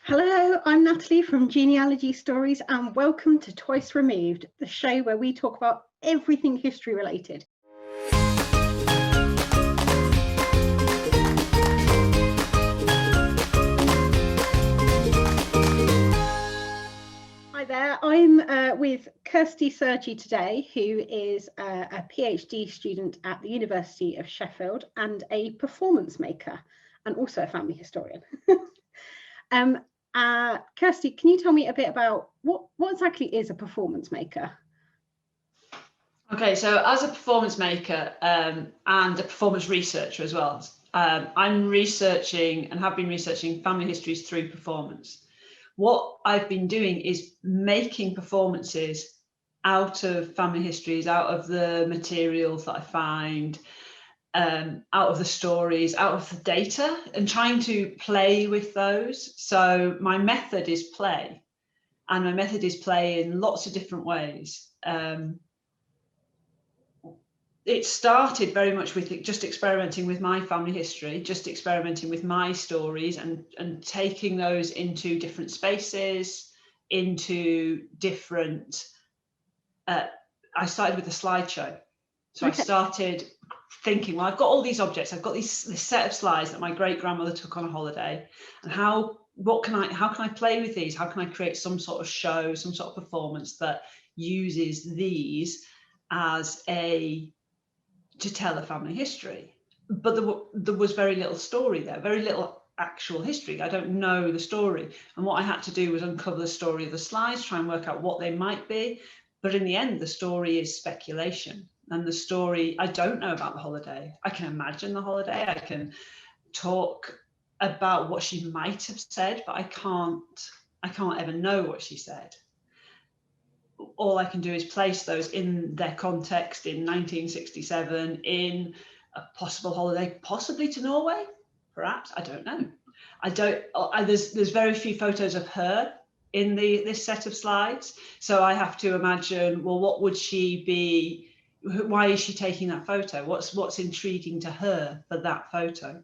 Hello, I'm Natalie from Genealogy Stories, and welcome to Twice Removed, the show where we talk about everything history related. Hi there, I'm with Kirsty Surgey today, who is a PhD student at the University of Sheffield and a performance maker and also a family historian. Kirsty, can you tell me a bit about what exactly is a performance maker? Okay, so as a performance maker and a performance researcher as well, I'm researching and have been researching family histories through performance. What I've been doing is making performances out of family histories, out of the materials that I find, out of the stories, out of the data, and trying to play with those. So my method is play, and my method is play in lots of different ways. It started very much with just experimenting with my family history, just experimenting with my stories and taking those into different spaces, into different, I started with a slideshow. So okay. I started thinking, well, I've got all these objects, I've got this set of slides that my great grandmother took on a holiday, and how can I play with these? How can I create some sort of show, some sort of performance that uses these as to tell a family history? But there was very little story there, very little actual history. I don't know the story. And what I had to do was uncover the story of the slides, try and work out what they might be. But in the end, the story is speculation. And the story, I don't know about the holiday. I can imagine the holiday. I can talk about what she might have said, but I can't ever know what she said. All I can do is place those in their context in 1967, in a possible holiday, possibly to Norway, perhaps. I don't know. There's very few photos of her in this set of slides, so I have to imagine, well, what would she be? Why is she taking that photo? What's intriguing to her for that photo?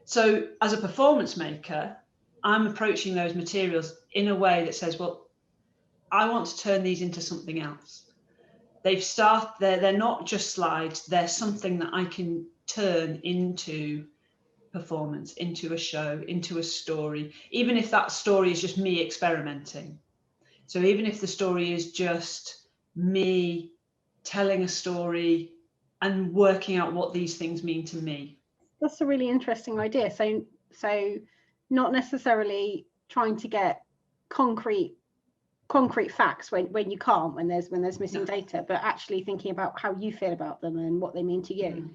So as a performance maker, I'm approaching those materials in a way that says, well, I want to turn these into something else. They're not just slides, they're something that I can turn into performance, into a show, into a story, even if that story is just me experimenting. So even if the story is just me telling a story and working out what these things mean to me. That's a really interesting idea. So not necessarily trying to get concrete facts when you can't, when there's missing data, but actually thinking about how you feel about them and what they mean to you.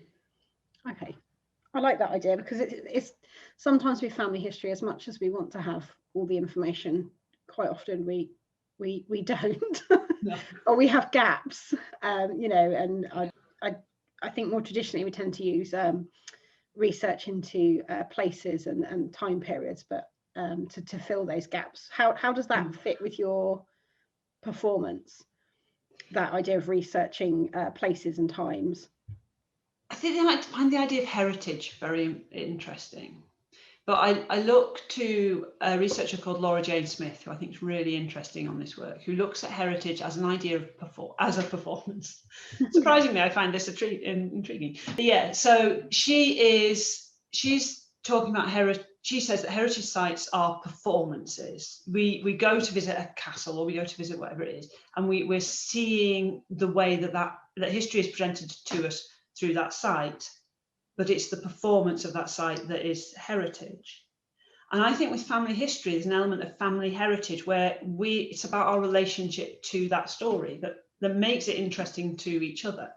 Okay, I like that idea, because it's sometimes with family history, as much as we want to have all the information, quite often we don't. No. Or we have gaps, and I think more traditionally we tend to use research into places and time periods, but to fill those gaps. How does that fit with your performance, that idea of researching places and times? I think I find the idea of heritage very interesting, but I look to a researcher called Laura Jane Smith, who I think is really interesting on this work, who looks at heritage as an idea of as a performance. Surprisingly, I find this intriguing. But yeah, so she's talking about heritage. She says that heritage sites are performances. We go to visit a castle, or we go to visit whatever it is, and we're seeing the way that history is presented to us through that site, but it's the performance of that site that is heritage. And I think with family history, there's an element of family heritage where it's about our relationship to that story that makes it interesting to each other.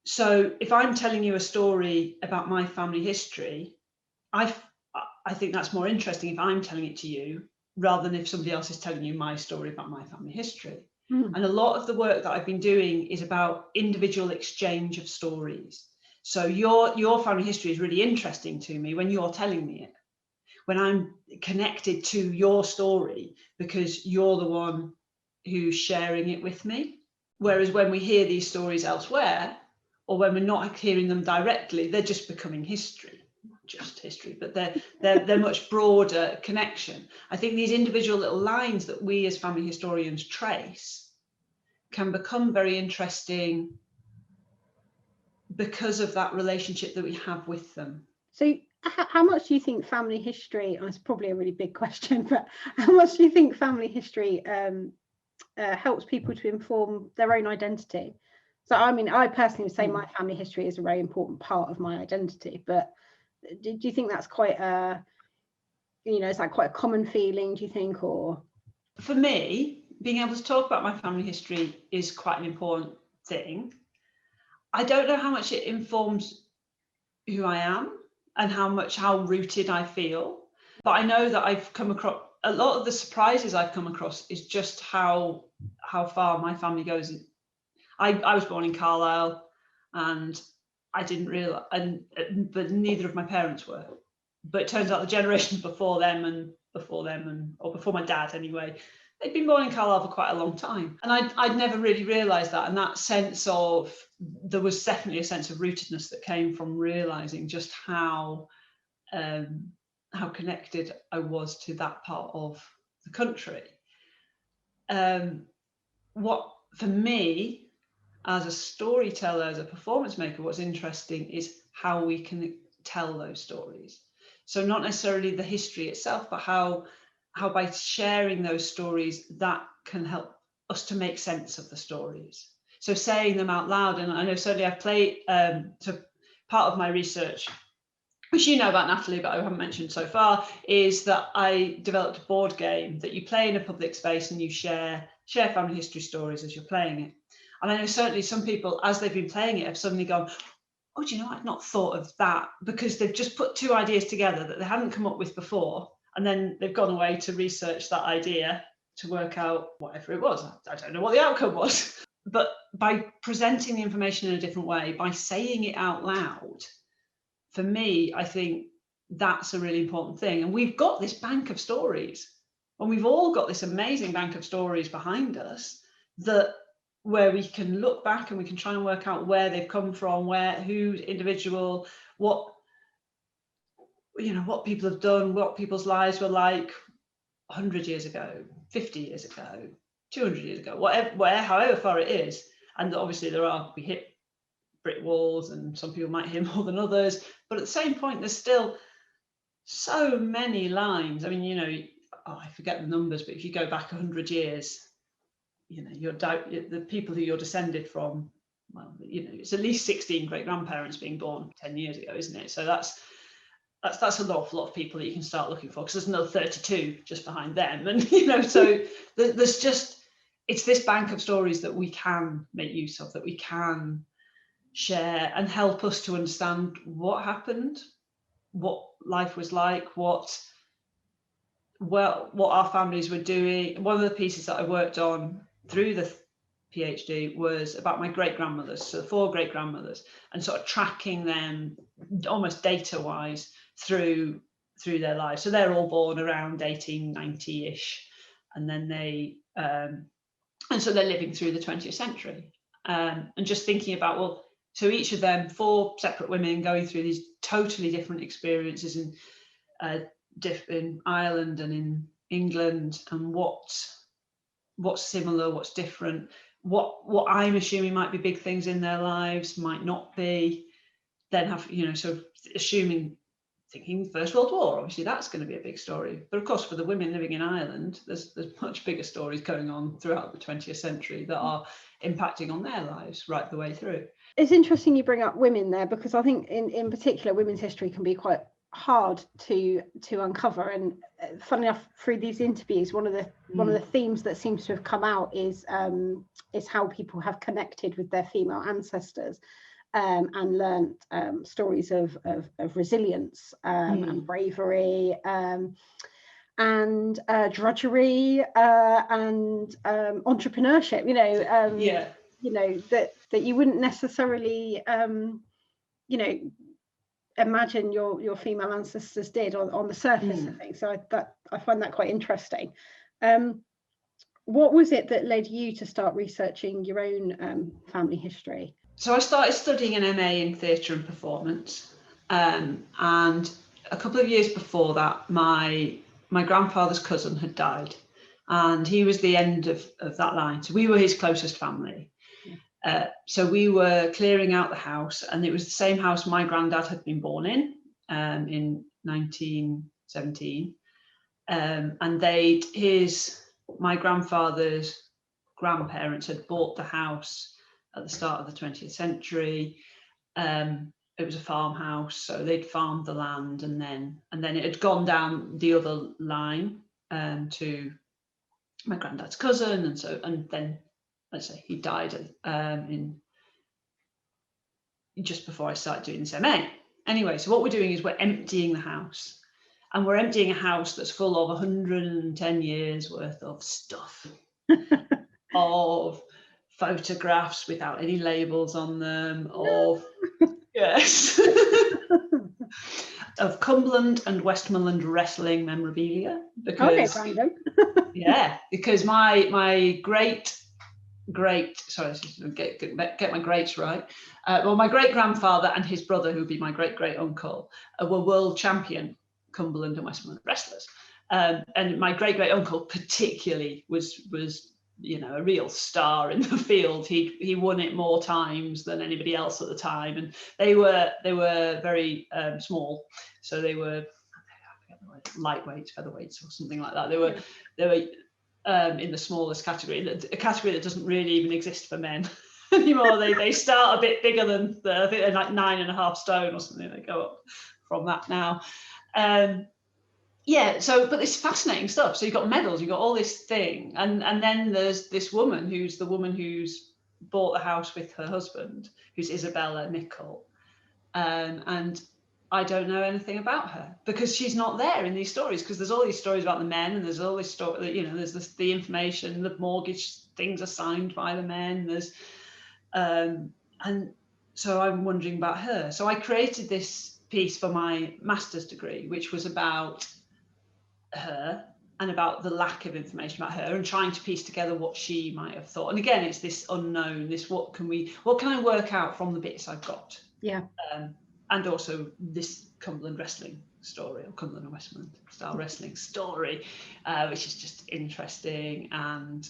So if I'm telling you a story about my family history, I think that's more interesting if I'm telling it to you, rather than if somebody else is telling you my story about my family history. And a lot of the work that I've been doing is about individual exchange of stories. So your family history is really interesting to me when you're telling me it, when I'm connected to your story because you're the one who's sharing it with me. Whereas when we hear these stories elsewhere, or when we're not hearing them directly, they're just becoming history. just history, but they're much broader connection. I think these individual little lines that we as family historians trace can become very interesting because of that relationship that we have with them. So how much do you think family history, and it's probably a really big question, but how much do you think family history helps people to inform their own identity? So I mean, I personally would say my family history is a very important part of my identity, but do you think that's quite a, is that quite a common feeling, do you think? Or for me, being able to talk about my family history is quite an important thing. I don't know how much it informs who I am and how rooted I feel, but I know that I've come across a lot of the surprises I've come across is just how far my family goes. I was born in Carlisle, and I didn't realize, but neither of my parents were. But it turns out the generations before them, or before my dad anyway, they'd been born in Carlisle for quite a long time. And I'd never really realised that. And that sense of, there was definitely a sense of rootedness that came from realising just how connected I was to that part of the country. What, for me, as a storyteller, as a performance maker, what's interesting is how we can tell those stories. So not necessarily the history itself, but how by sharing those stories, that can help us to make sense of the stories. So saying them out loud, and I know certainly I've played, so part of my research, which you know about, Natalie, but I haven't mentioned so far, is that I developed a board game that you play in a public space and you share family history stories as you're playing it. And I know certainly some people, as they've been playing it, have suddenly gone, oh, do you know, I'd not thought of that, because they've just put two ideas together that they hadn't come up with before. And then they've gone away to research that idea to work out whatever it was. I don't know what the outcome was. But by presenting the information in a different way, by saying it out loud, for me, I think that's a really important thing. And we've got this bank of stories, and we've all got this amazing bank of stories behind us where we can look back and we can try and work out where they've come from, who's individual, what people have done, what people's lives were like 100 years ago, 50 years ago, 200 years ago, however far it is. And obviously we hit brick walls, and some people might hit more than others, but at the same point, there's still so many lines. I mean, I forget the numbers, but if you go back 100 years, the people who you're descended from, well, it's at least 16 great grandparents being born 10 years ago, isn't it? So that's an awful lot of people that you can start looking for, because there's another 32 just behind them. And so there's just, it's this bank of stories that we can make use of, that we can share and help us to understand what happened, what life was like, what our families were doing. One of the pieces that I worked on through the PhD was about my great-grandmothers, so 4 great-grandmothers, and sort of tracking them almost data-wise through their lives. So they're all born around 1890-ish, and then and so they're living through the 20th century. And just thinking about, so each of them, 4 separate women going through these totally different experiences in Ireland and in England, and what's similar, what's different, what I'm assuming might be big things in their lives might not be. Then have, so thinking First World War, obviously that's going to be a big story. But of course, for the women living in Ireland, there's much bigger stories going on throughout the 20th century that are impacting on their lives right the way through. It's interesting you bring up women there, because I think in particular women's history can be quite hard to uncover. And funny enough, through these interviews, one of the themes that seems to have come out is how people have connected with their female ancestors, and learnt stories of resilience and bravery, and drudgery, and entrepreneurship. That you wouldn't necessarily imagine your female ancestors did on the surface of things. So I find that quite interesting. What was it that led you to start researching your own family history? So I started studying an MA in theatre and performance, and a couple of years before that, my grandfather's cousin had died, and he was the end of that line. So we were his closest family. So we were clearing out the house, and it was the same house my granddad had been born in 1917. And my grandfather's grandparents had bought the house at the start of the 20th century. It was a farmhouse, so they'd farmed the land, and then it had gone down the other line to my granddad's cousin, and then let's say he died in just before I started doing this MA. Anyway, so what we're doing is we're emptying the house, and we're emptying a house that's full of 110 years worth of stuff, of photographs without any labels on them, of yes, of Cumberland and Westmoreland wrestling memorabilia, because because my great sorry, get my greats right. Well, my great grandfather and his brother, who would be my great uncle, were world champion Cumberland and Westmoreland wrestlers, and my great uncle particularly was a real star in the field. He won it more times than anybody else at the time, and they were very small, so they were lightweights, featherweights, or something like that. They were in the smallest category, a category that doesn't really even exist for men anymore. They start a bit bigger than I think they're like 9.5 stone or something. They go up from that now. But it's fascinating stuff. So you've got medals, you've got all this thing, and then there's this woman who's bought the house with her husband, who's Isabella Nicol, and I don't know anything about her because she's not there in these stories, because there's all these stories about the men, and there's all this story, there's the information, the mortgage things are signed by the men, there's and so I'm wondering about her. So I created this piece for my master's degree, which was about her and about the lack of information about her, and trying to piece together what she might have thought. And again, it's this unknown, this what can I work out from the bits I've got. And also this Cumberland wrestling story, or Cumberland and Westmoreland style wrestling story, which is just interesting, and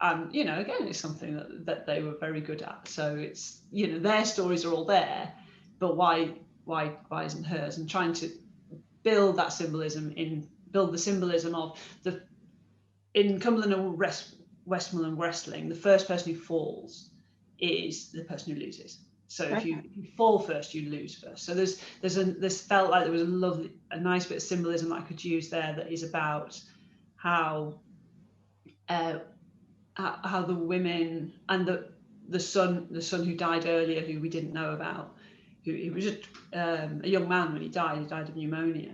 again, it's something that they were very good at. So it's, their stories are all there, but why isn't hers? And trying to build that symbolism build the symbolism of in Cumberland and Westmoreland wrestling, the first person who falls is the person who loses. So if you fall first, you lose first. So there's felt like there was a nice bit of symbolism that I could use there, that is about how the women and the son who died earlier, who we didn't know about, who was just a young man when he died of pneumonia,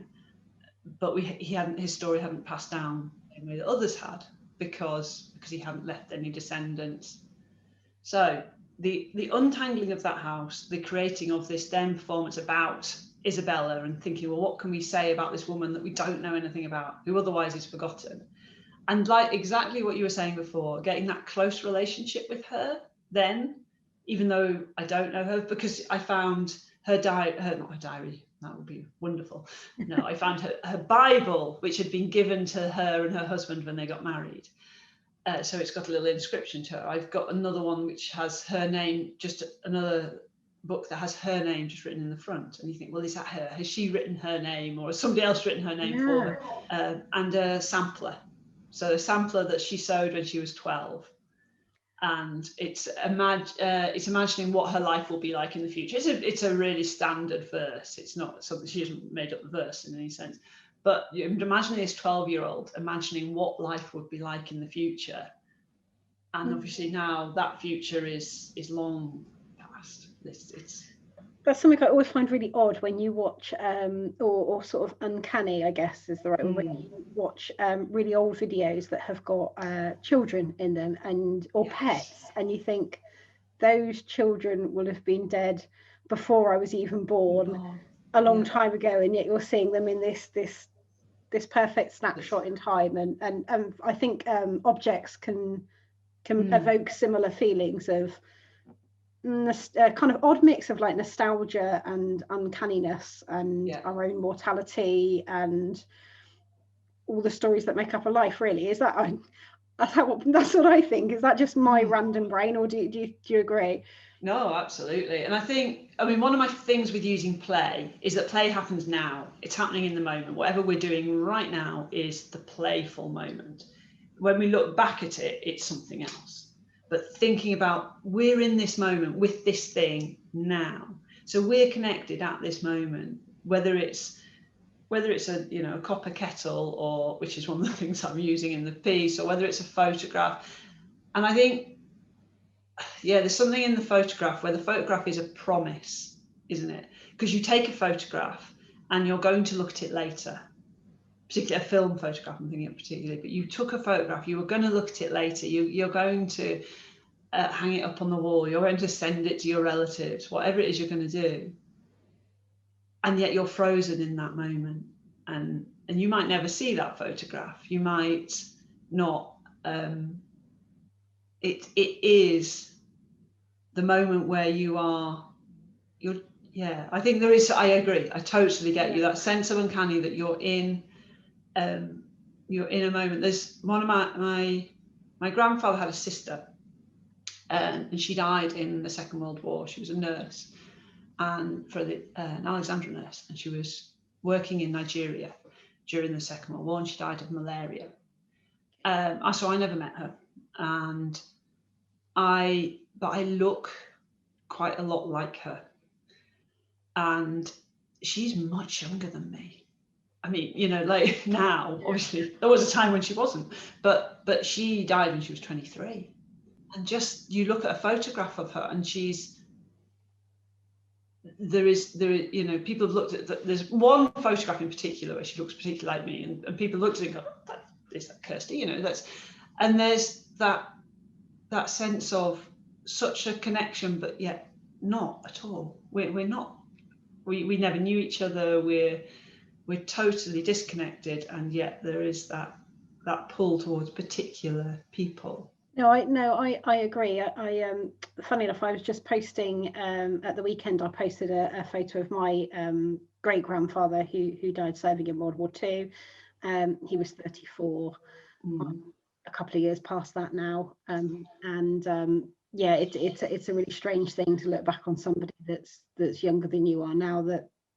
but his story hadn't passed down in the way that others had, because he hadn't left any descendants. So the untangling of that house, the creating of this then performance about Isabella, and thinking, well, what can we say about this woman that we don't know anything about, who otherwise is forgotten? And like exactly what you were saying before, getting that close relationship with her then, even though I don't know her, because I found not her diary, that would be wonderful. No, I found her Bible, which had been given to her and her husband when they got married. So it's got a little inscription to her. I've got another one which has her name, just another book that has her name just written in the front. And you think, well, is that her? Has she written her name, or has somebody else written her name for her? And a sampler. So a sampler that she sewed when she was 12. And it's imagining what her life will be like in the future. It's a really standard verse. It's not something, she hasn't made up the verse in any sense. But you're imagining this 12-year-old imagining what life would be like in the future. And obviously now that future is long past. That's something I always find really odd when you watch, or sort of uncanny, I guess is the right word, when you watch really old videos that have got children in them, or pets, and you think those children will have been dead before I was even born, a long time ago, and yet you're seeing them in this perfect snapshot in time, and I think objects can evoke similar feelings of kind of odd mix of like nostalgia and uncanniness and our own mortality and all the stories that make up a life, really. That's what I think. Is that just my random brain, or do you agree? No, absolutely. And I mean, one of my things with using play is that play happens now. It's happening in the moment. Whatever we're doing right now is the playful moment. When we look back at it, it's something else. But thinking about, we're in this moment with this thing now. So we're connected at this moment, whether it's a copper kettle, or which is one of the things I'm using in the piece, or whether it's a photograph. And I think, there's something in the photograph where the photograph is a promise, isn't it? Because you take a photograph and you're going to look at it later, particularly a film photograph I'm thinking of particularly, but you took a photograph, you were going to look at it later, you're going to hang it up on the wall, you're going to send it to your relatives, whatever it is you're going to do. And yet you're frozen in that moment. And you might never see that photograph. You might not. It is the moment where I think there is, I agree, I totally get you, that sense of uncanny that you're in a moment. There's one of my grandfather had a sister, and she died in the Second World War. She was a nurse, and for an Alexandra nurse, and she was working in Nigeria during the Second World War, and she died of malaria. So I never met her, but I look quite a lot like her, and she's much younger than me. I mean, like now, obviously there was a time when she wasn't, but she died when she was 23. And just, you look at a photograph of her, and people have looked at there's one photograph in particular where she looks particularly like me, and people looked at it and go, is that Kirsty? And there's that sense of such a connection, but yet not at all. We're not. We never knew each other. We're totally disconnected, and yet there is that pull towards particular people. No, I agree. Funny enough, I was just posting at the weekend. I posted a photo of my great grandfather who died serving in World War II. He was 34. A couple of years past that now, it's a really strange thing to look back on somebody that's younger than you are now,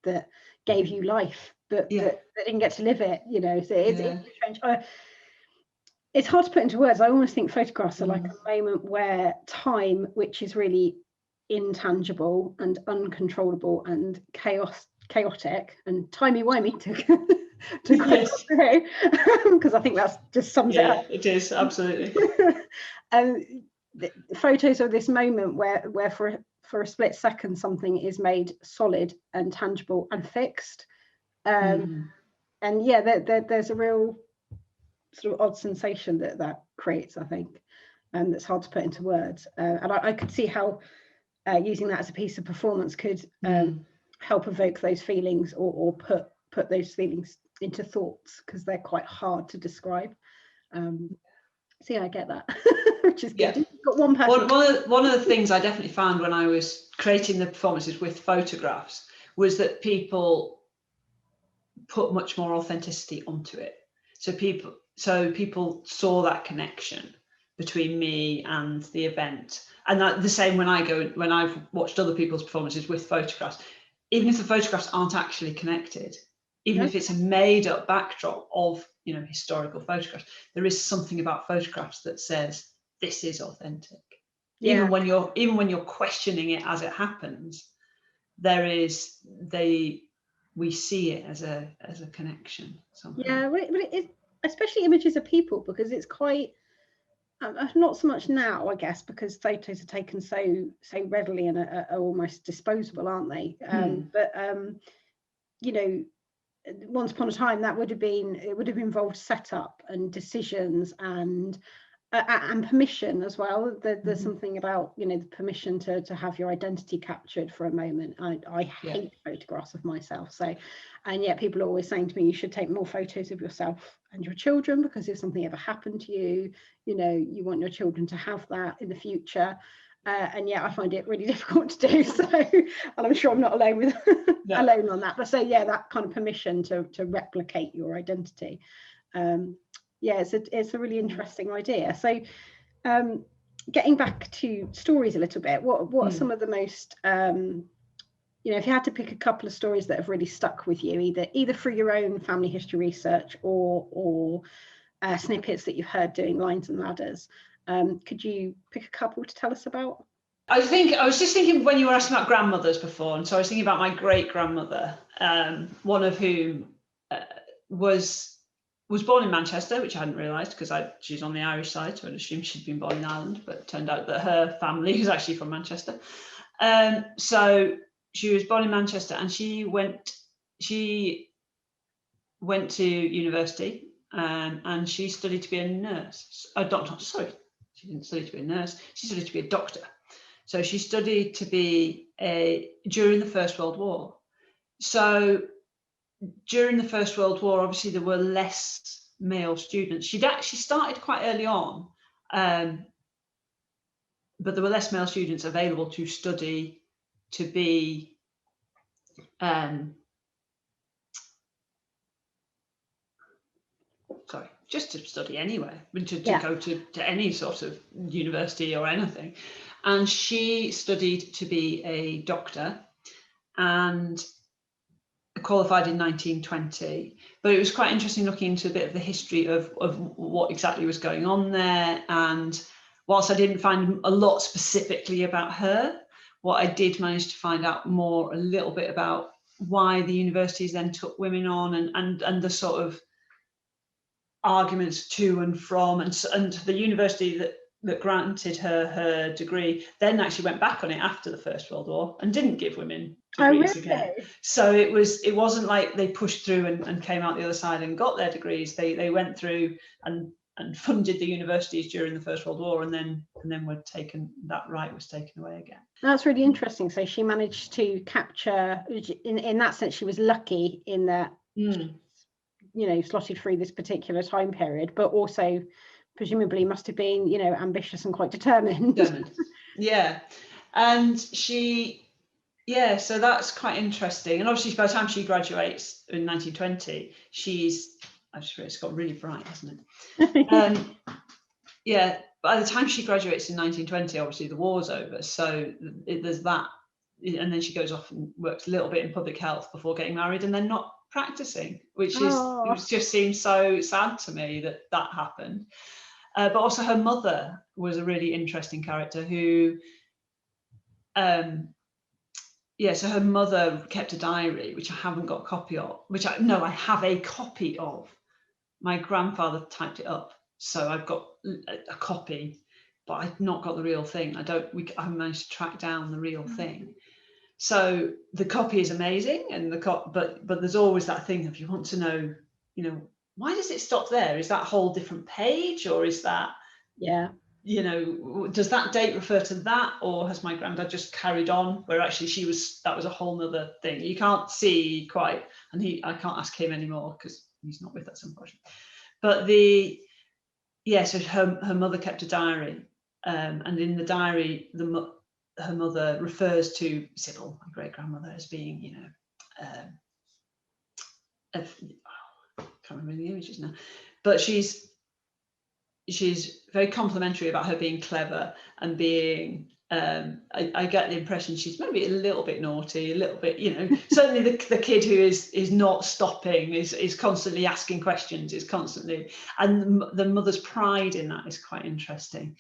that gave you life, but that didn't get to live it. So it's strange. It's hard to put into words. I almost think photographs are like a moment where time, which is really intangible and uncontrollable and chaotic and timey-wimey to quote through, because I think that's just sums it up. It is, absolutely. The photos of this moment where for a split second something is made solid and tangible and fixed, and there's a real sort of odd sensation that creates, I think, and that's hard to put into words. And I could see how using that as a piece of performance could help evoke those feelings, or put those feelings into thoughts, because they're quite hard to describe. So I get that, which is good. You've got one person. One of the things I definitely found when I was creating the performances with photographs was that people put much more authenticity onto it. So people saw that connection between me and the event. And that the same when I've watched other people's performances with photographs, even if the photographs aren't actually connected, even if it's a made up backdrop of historical photographs, there is something about photographs that says this is authentic. Even when you're questioning it as it happens, we see it as a connection somehow. But it, especially images of people, because it's quite not so much now, I guess, because photos are taken so readily and are almost disposable, aren't they? But once upon a time it would have involved setup and decisions and permission as well. There's something about the permission to have your identity captured for a moment. I hate photographs of myself, and yet people are always saying to me, you should take more photos of yourself and your children, because if something ever happened to you, you want your children to have that in the future. and yet I find it really difficult to do. So, and I'm sure I'm not alone with alone on that. But so yeah, that kind of permission to replicate your identity. Yeah, it's a really interesting idea. So, getting back to stories a little bit, what are some of the most if you had to pick a couple of stories that have really stuck with you, either through your own family history research or snippets that you've heard doing Lines and Ladders, could you pick a couple to tell us about? I was just thinking when you were asking about grandmothers before, and so I was thinking about my great grandmother, one of whom was born in Manchester, which I hadn't realised because she's on the Irish side, so I'd assumed she'd been born in Ireland, but it turned out that her family was actually from Manchester. So she was born in Manchester, and she went to university, and she studied to be a nurse. She didn't study to be a nurse. She studied to be a doctor. So she studied to be during the First World War. So during the First World War, obviously there were less male students. She'd actually started quite early on, but there were less male students available to study to be just to study anyway, to go to any sort of university or anything. And she studied to be a doctor and qualified in 1920. But it was quite interesting looking into a bit of the history of what exactly was going on there. And whilst I didn't find a lot specifically about her, what I did manage to find out a little bit about why the universities then took women on and the sort of arguments to and from, and the university that granted her degree then actually went back on it after the First World War and didn't give women degrees again. So it wasn't like they pushed through and came out the other side and got their degrees. They went through and funded the universities during the First World War, and then that right was taken away again. That's really interesting. So she managed to capture, in that sense, she was lucky in that slotted through this particular time period, but also presumably must have been ambitious and quite determined. Yeah. And so that's quite interesting. And obviously by the time she graduates in 1920, it's got really bright, hasn't it? By the time she graduates in 1920, obviously the war's over, so there's that, and then she goes off and works a little bit in public health before getting married and then not practicing, which just seems so sad to me that happened. But also her mother was a really interesting character who so her mother kept a diary, which I haven't got a copy of, I have a copy of. My grandfather typed it up, so I've got a copy, but I've not got the real thing. I haven't managed to track down the real thing. So the copy is amazing, and but there's always that thing if you want to know, why does it stop there? Is that a whole different page, or is that does that date refer to that, or has my granddad just carried on where actually that was a whole nother thing you can't see quite, and I can't ask him anymore because he's not with us, unfortunately. But so her mother kept a diary, and in the diary her mother refers to Sybil, my great grandmother, as being I can't remember the images now, but she's very complimentary about her being clever and being I get the impression she's maybe a little bit naughty, a little bit, certainly the kid who is not stopping, is constantly asking questions, is constantly, and the mother's pride in that is quite interesting.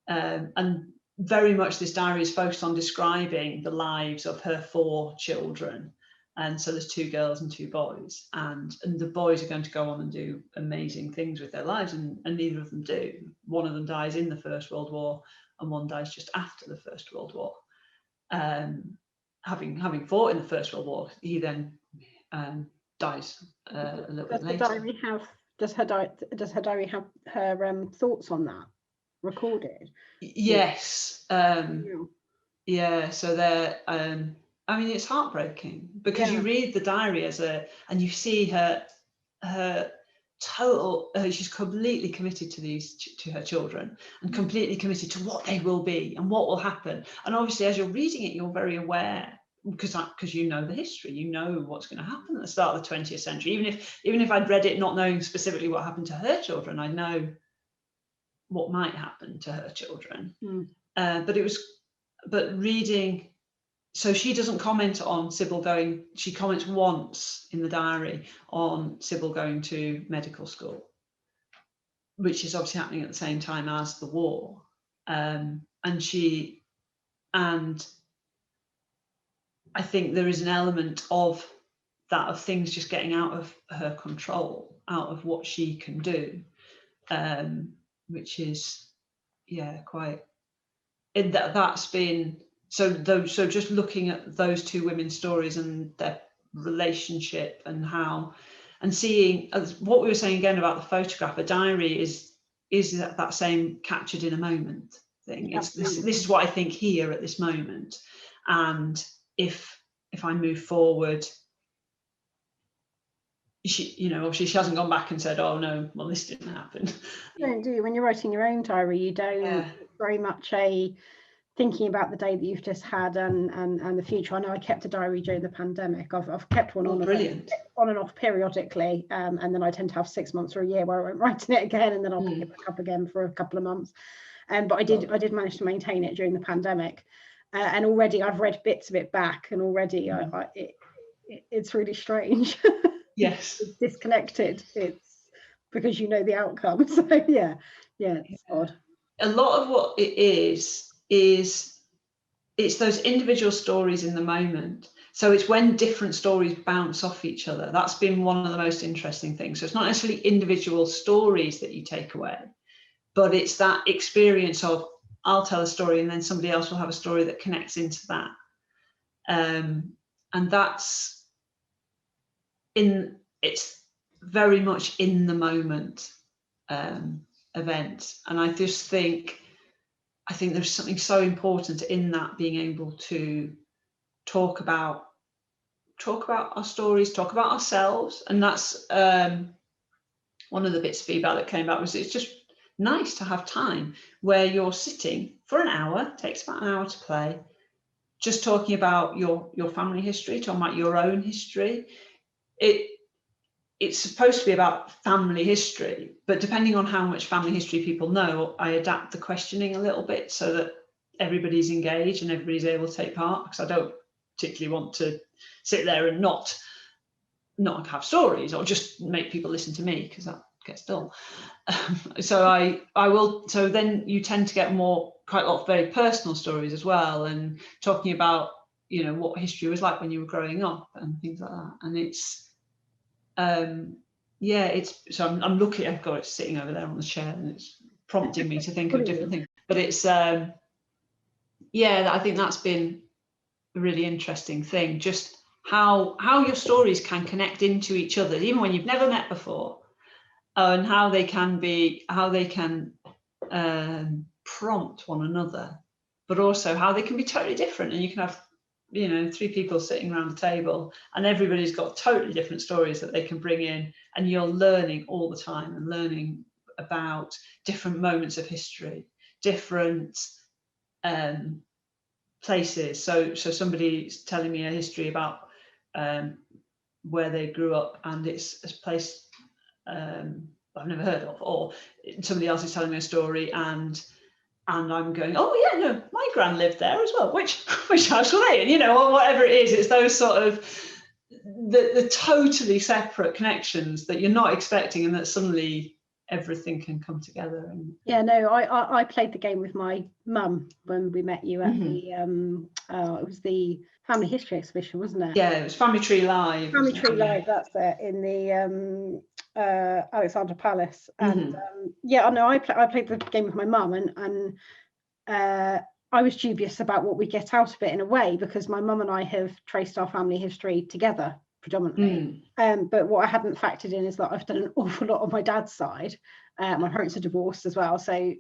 And very much this diary is focused on describing the lives of her 4 children. And so there's 2 girls and 2 boys, and the boys are going to go on and do amazing things with their lives, and neither of them do. One of them dies in the First World War, and one dies just after the First World War. Having fought in the First World War, he then dies a little bit later. Does her diary have her thoughts on that recorded? Yes. So they're it's heartbreaking because you read the diary and you see her she's completely committed to her children, and completely committed to what they will be and what will happen. And obviously, as you're reading it, you're very aware, because you know the history, you know what's going to happen at the start of the 20th century. Even if I'd read it not knowing specifically what happened to her children, I know what might happen to her children. But reading, so she doesn't comment on Sybil going, she comments once in the diary on Sybil going to medical school, which is obviously happening at the same time as the war. And I think there is an element of that, of things just getting out of her control, out of what she can do, which is, quite, that's been, so just looking at those two women's stories and their relationship and seeing, what we were saying again about the photograph, a diary is that same captured in a moment thing. It's this is what I think here at this moment, and if I move forward, obviously she hasn't gone back and said, oh no, well, this didn't happen. You don't, do you? When you're writing your own diary, you don't very much thinking about the day that you've just had and the future. I know I kept a diary during the pandemic. I've kept one on and off periodically, and then I tend to have 6 months or a year where I won't write in it again, and then I'll pick it back up again for a couple of months. But I did manage to maintain it during the pandemic, and already I've read bits of it back, and already it's really strange. Yes. It's disconnected. It's because you know the outcome. So it's odd. A lot of what it is it's those individual stories in the moment. So it's when different stories bounce off each other. That's been one of the most interesting things. So it's not necessarily individual stories that you take away, but it's that experience of, I'll tell a story and then somebody else will have a story that connects into that. And that's it's very much in the moment event. And I just think there's something so important in that, being able to talk about our stories, talk about ourselves. And that's one of the bits of feedback that came back, was it's just nice to have time where you're sitting for an hour, takes about an hour to play, just talking about your family history, talking about your own history. It's supposed to be about family history, but depending on how much family history people know, I adapt the questioning a little bit so that everybody's engaged and everybody's able to take part, because I don't particularly want to sit there and not have stories or just make people listen to me, because that gets dull. So I will. So then you tend to get quite a lot of very personal stories as well, and talking about what history was like when you were growing up and things like that. And it's so I'm looking, I've got it sitting over there on the chair, and it's prompting me to think of different things. But it's I think that's been a really interesting thing, just how your stories can connect into each other, even when you've never met before, and how they can prompt one another, but also how they can be totally different. And you can have 3 people sitting around a table, and everybody's got totally different stories that they can bring in, and you're learning all the time, and learning about different moments of history, different places. So somebody's telling me a history about where they grew up, and it's a place I've never heard of, or somebody else is telling me a story, and I'm going, oh yeah, no, my gran lived there as well. Which house were they in? Or whatever it is. It's those sort of the totally separate connections that you're not expecting, and that suddenly everything can come together. And I played the game with my mum when we met you at the it was the family history exhibition, wasn't it? Yeah, it was Family Tree Live. Family Tree Live, that's it, in the Alexandra Palace. And I played the game with my mum, and I was dubious about what we get out of it, in a way, because my mum and I have traced our family history together predominantly. But what I hadn't factored in is that I've done an awful lot on my dad's side. My parents are divorced as well, so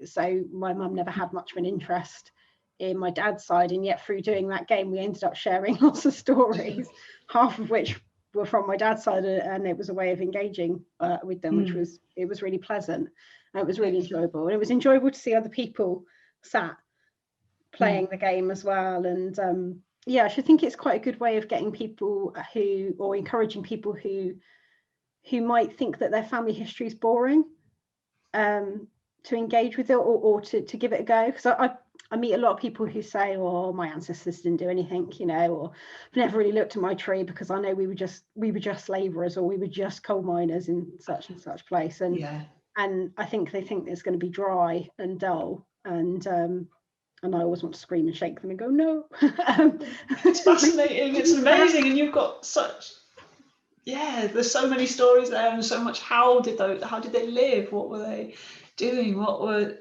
my mum never had much of an interest in my dad's side, and yet through doing that game we ended up sharing lots of stories, half of which were from my dad's side, and it was a way of engaging with them, which was really pleasant. And it was really enjoyable, and it was enjoyable to see other people sat playing the game as well. And yeah, I should think it's quite a good way of getting people or encouraging people who might think that their family history is boring, to engage with it, or to give it a go. Because I meet a lot of people who say, "Oh, my ancestors didn't do anything, or I've never really looked at my tree because I know we were just labourers, or we were just coal miners in such and such place." And I think they think it's going to be dry and dull, and I always want to scream and shake them and go, "No." It's fascinating. It's amazing, and you've got such. Yeah, there's so many stories there, and so much. How did they live? What were they doing? Where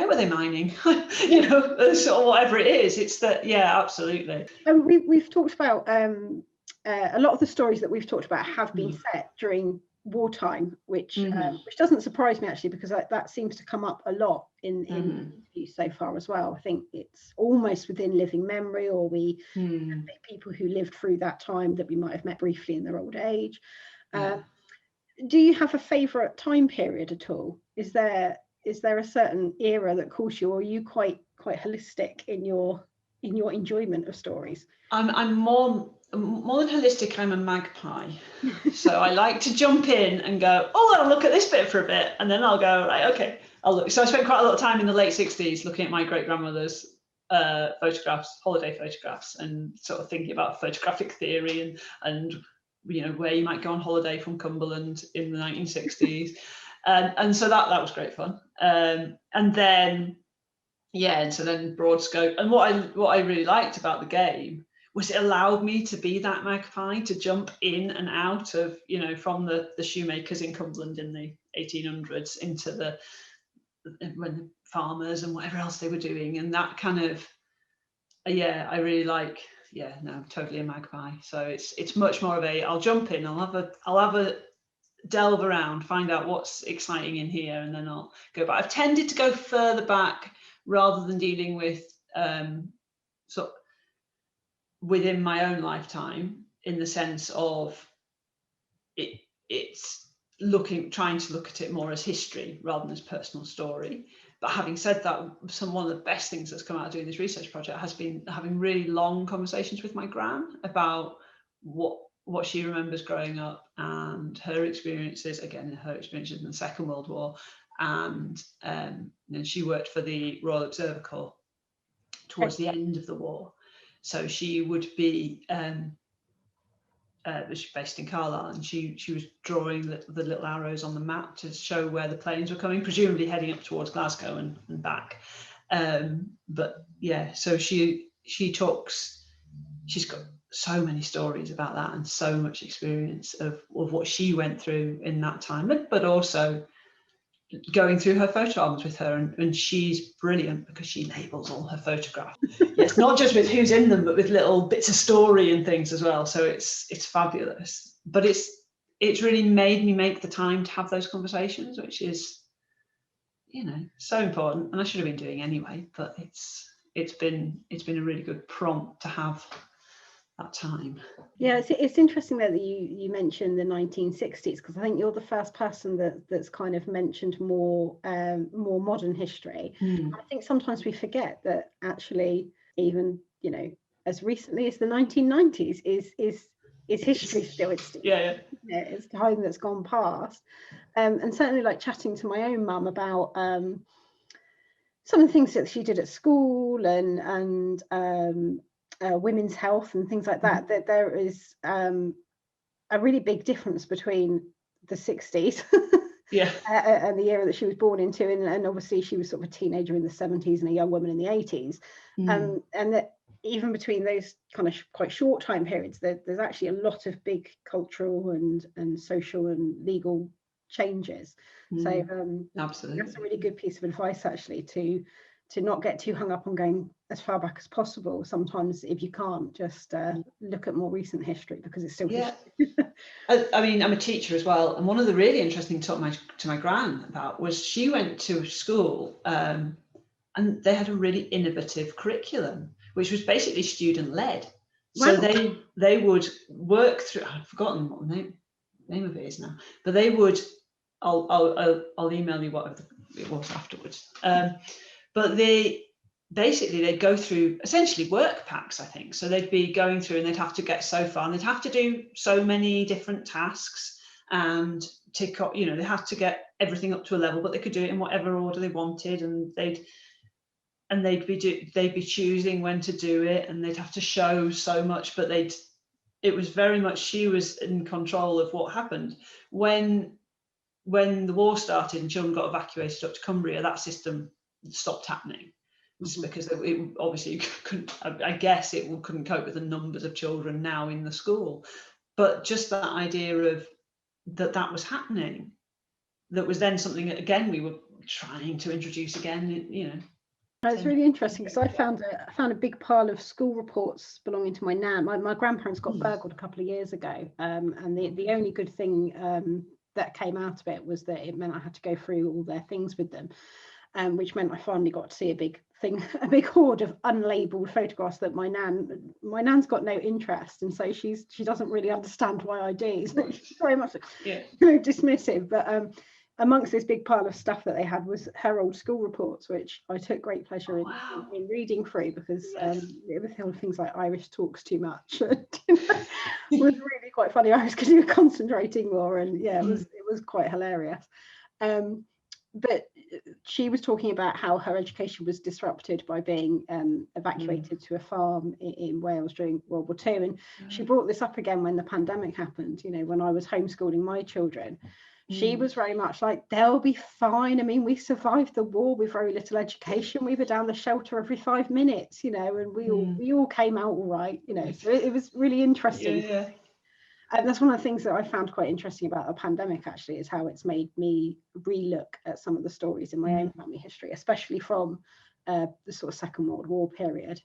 were they mining? Sort of whatever it is. It's that, yeah, absolutely. And we've talked about a lot of the stories that we've talked about have been set during wartime, which doesn't surprise me actually, because that seems to come up a lot in interviews so far as well. I think it's almost within living memory, or we people who lived through that time that we might have met briefly in their old age. Do you have a favourite time period at all? Is there a certain era that calls you, or are you quite holistic in your enjoyment of stories? I'm more than holistic. I'm a magpie, so I like to jump in and go, "Oh, I'll look at this bit for a bit," and then I'll go, "Right, okay, I'll look." So I spent quite a lot of time in the late 60s looking at my great grandmother's photographs, holiday photographs, and sort of thinking about photographic theory and where you might go on holiday from Cumberland in the 1960s, and so that was great fun. And then so then broad scope. And what I really liked about the game was it allowed me to be that magpie, to jump in and out of, from the shoemakers in Cumberland in the 1800s into when the farmers and whatever else they were doing, and that kind of, I really like. Yeah, no, totally a magpie. So it's much more of I'll jump in, I'll have a delve around, find out what's exciting in here, and then I'll go back. I've tended to go further back rather than dealing with sort of within my own lifetime, in the sense of it's trying to look at it more as history rather than as personal story. But having said that, one of the best things that's come out of doing this research project has been having really long conversations with my gran about what she remembers growing up and her experiences in the Second World War. And then she worked for the Royal Observer Corps towards the end of the war. So she would be she's based in Carlisle, and she was drawing the little arrows on the map to show where the planes were coming, presumably heading up towards Glasgow and back. But yeah, so she's got so many stories about that, and so much experience of what she went through in that time, but also going through her photo albums with her, and she's brilliant because she labels all her photographs. It's not just with who's in them, but with little bits of story and things as well. So it's fabulous. But it's really made me make the time to have those conversations, which is so important, and I should have been doing anyway. But it's been a really good prompt to have that time. Yeah, it's interesting that you mentioned the 1960s, because I think you're the first person that's kind of mentioned more modern history. I think sometimes we forget that actually even as recently as the 1990s is history still. It's time that's gone past, and certainly like chatting to my own mum about some of the things that she did at school and women's health and things like that, that there is a really big difference between the 60s and the era that she was born into, and obviously she was sort of a teenager in the 70s and a young woman in the 80s, and that even between those kind of quite short time periods, there's actually a lot of big cultural and social and legal changes. So absolutely, that's a really good piece of advice actually, to not get too hung up on going as far back as possible. Sometimes if you can't, just look at more recent history, because it's still history. I mean, I'm a teacher as well, and one of the really interesting things to my gran about was she went to school and they had a really innovative curriculum, which was basically student led. So they would work through. I've forgotten what the name of it is now, but they would. I'll email you what it was afterwards. But they'd go through essentially work packs, I think. So they'd be going through and they'd have to get so far, and they'd have to do so many different tasks and tick up. You know, they had to get everything up to a level, but they could do it in whatever order they wanted, and they'd be choosing when to do it, and they'd have to show so much, but it was very much she was in control of what happened. When the war started and children got evacuated up to Cumbria, that system stopped happening. Just because it obviously couldn't, I guess it couldn't cope with the numbers of children now in the school. But just that idea of that was happening, that was then something that, again, we were trying to introduce again, you know. It's really interesting because I found a big pile of school reports belonging to my nan. My grandparents got burgled a couple of years ago, and the only good thing that came out of it was that it meant I had to go through all their things with them, which meant I finally got to see a big hoard of unlabeled photographs that my nan's got no interest, and so she doesn't really understand why I do. So she's very much dismissive, but amongst this big pile of stuff that they had was her old school reports, which I took great pleasure in reading through, because it was things like Irish talks too much. It was really quite funny. I was going to be concentrating more, and it was quite hilarious. But she was talking about how her education was disrupted by being evacuated to a farm in Wales during World War II. And she brought this up again when the pandemic happened, you know, when I was homeschooling my children. She was very much like, they'll be fine. I mean, we survived the war with very little education. We were down the shelter every 5 minutes, you know, and we all came out all right, you know. So it was really interesting. And that's one of the things that I found quite interesting about the pandemic, actually, is how it's made me relook at some of the stories in my own family history, especially from the sort of Second World War period.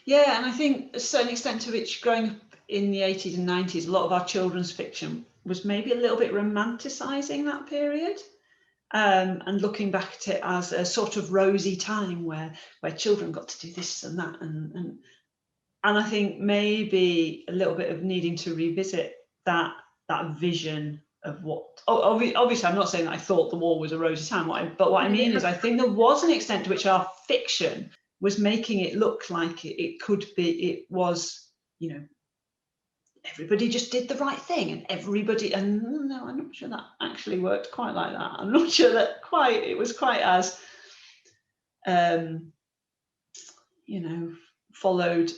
Yeah, and I think a certain extent to which, growing up in the 80s and 90s, a lot of our children's fiction was maybe a little bit romanticising that period, and looking back at it as a sort of rosy time where children got to do this and that, and I think maybe a little bit of needing to revisit that vision of what. Obviously, I'm not saying that I thought the war was a rosy time, but what I mean is I think there was an extent to which our fiction was making it look like it could be. It was, you know, everybody just did the right thing, and no, I'm not sure that actually worked quite like that. I'm not sure that it was quite as you know, followed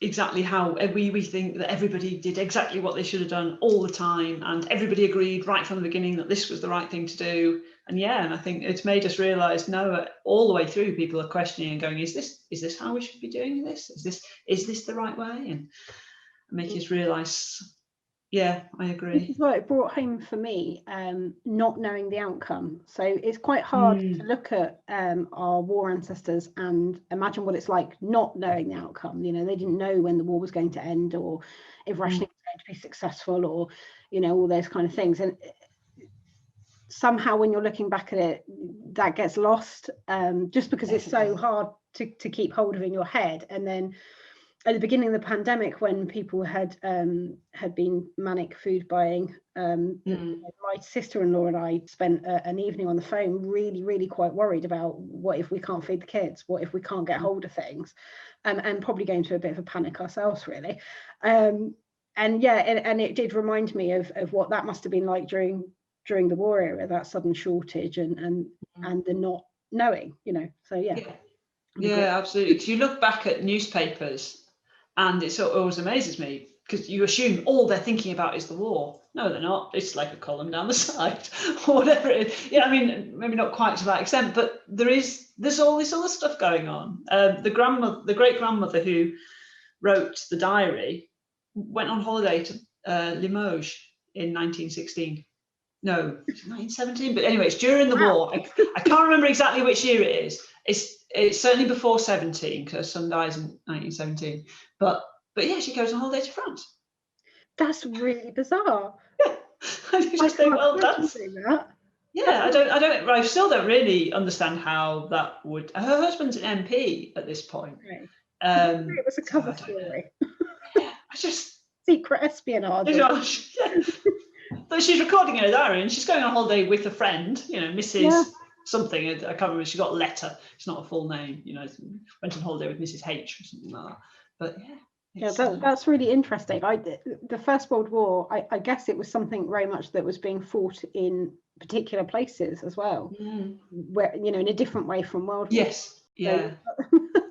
exactly how we think that everybody did exactly what they should have done all the time, and everybody agreed right from the beginning that this was the right thing to do. And I think it's made us realize, no, all the way through, people are questioning and going, is this how we should be doing this? Is this the right way? And make us realize, I agree. This is what it brought home for me, not knowing the outcome. So it's quite hard to look at our war ancestors and imagine what it's like not knowing the outcome. You know, they didn't know when the war was going to end, or if rationing was going to be successful, or, you know, all those kind of things. And somehow when you're looking back at it, that gets lost, just because it's so hard to keep hold of in your head. And then at the beginning of the pandemic, when people had been manic food buying, my sister-in-law and I spent an evening on the phone, really, really quite worried about what if we can't feed the kids, what if we can't get hold of things, and probably going to a bit of a panic ourselves, really. And it did remind me of what that must have been like during the war era, that sudden shortage and the not knowing, you know. So yeah, absolutely. Because you look back at newspapers, and it sort of always amazes me, because you assume all they're thinking about is the war. No, they're not. It's like a column down the side or whatever it is. Yeah, I mean, maybe not quite to that extent, but there's all this other stuff going on. The great grandmother who wrote the diary went on holiday to Limoges in 1916. No, 1917. But anyway, it's during the war. I can't remember exactly which year it is. It's certainly before 17, because her son dies in 1917. But yeah, she goes on holiday to France. That's really bizarre. Yeah, I just think, well, that's I still don't really understand how that would. Her husband's an MP at this point. Right. It was a cover story. just secret espionage. gosh, yeah. But she's recording her diary and she's going on holiday with a friend, Mrs. something. I can't remember. She got a letter. It's not a full name. Went on holiday with Mrs. H or something like that. But that's really interesting. The First World War, I guess it was something very much that was being fought in particular places as well, where in a different way from World War. Yes, yeah.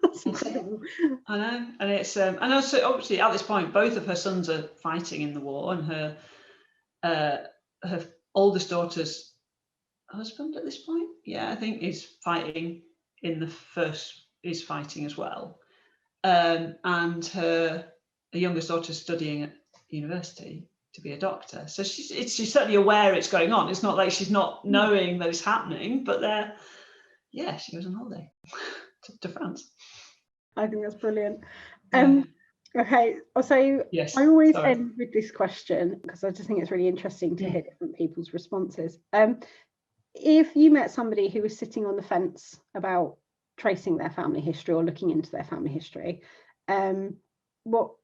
That's incredible. I know, and it's and also obviously at this point both of her sons are fighting in the war, and her oldest daughter's husband at this point, I think is fighting as well, and her youngest daughter's studying at university to be a doctor. So she's certainly aware it's going on. It's not like she's not knowing that it's happening, but she goes on holiday to France. I think that's brilliant. Okay, so yes, I always end with this question because I just think it's really interesting to hear different people's responses. If you met somebody who was sitting on the fence about tracing their family history or looking into their family history, what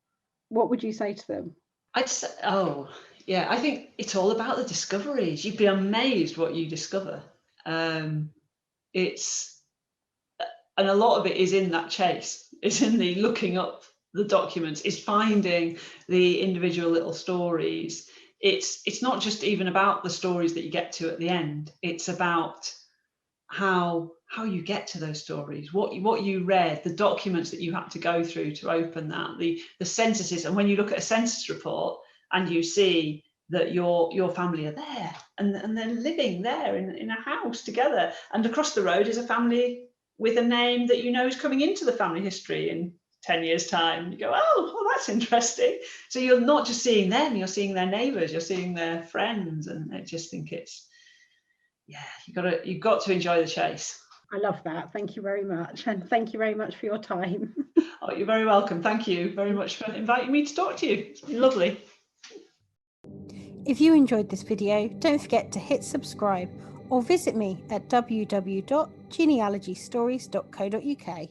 would you say to them? I'd say, I think it's all about the discoveries. You'd be amazed what you discover. And a lot of it is in that chase. It's in the looking up the documents, is finding the individual little stories. It's not just even about the stories that you get to at the end. It's about how you get to those stories, what you read, the documents that you had to go through to open that, the censuses. And when you look at a census report and you see that your family are there and they're living there in a house together, and across the road is a family with a name that is coming into the family history in 10 years' time. You go, oh, that's interesting. So you're not just seeing them, you're seeing their neighbours, you're seeing their friends, and I just think it's, you've got to enjoy the chase. I love that. Thank you very much. And thank you very much for your time. Oh, you're very welcome. Thank you very much for inviting me to talk to you. It's been lovely. If you enjoyed this video, don't forget to hit subscribe or visit me at www.genealogystories.co.uk.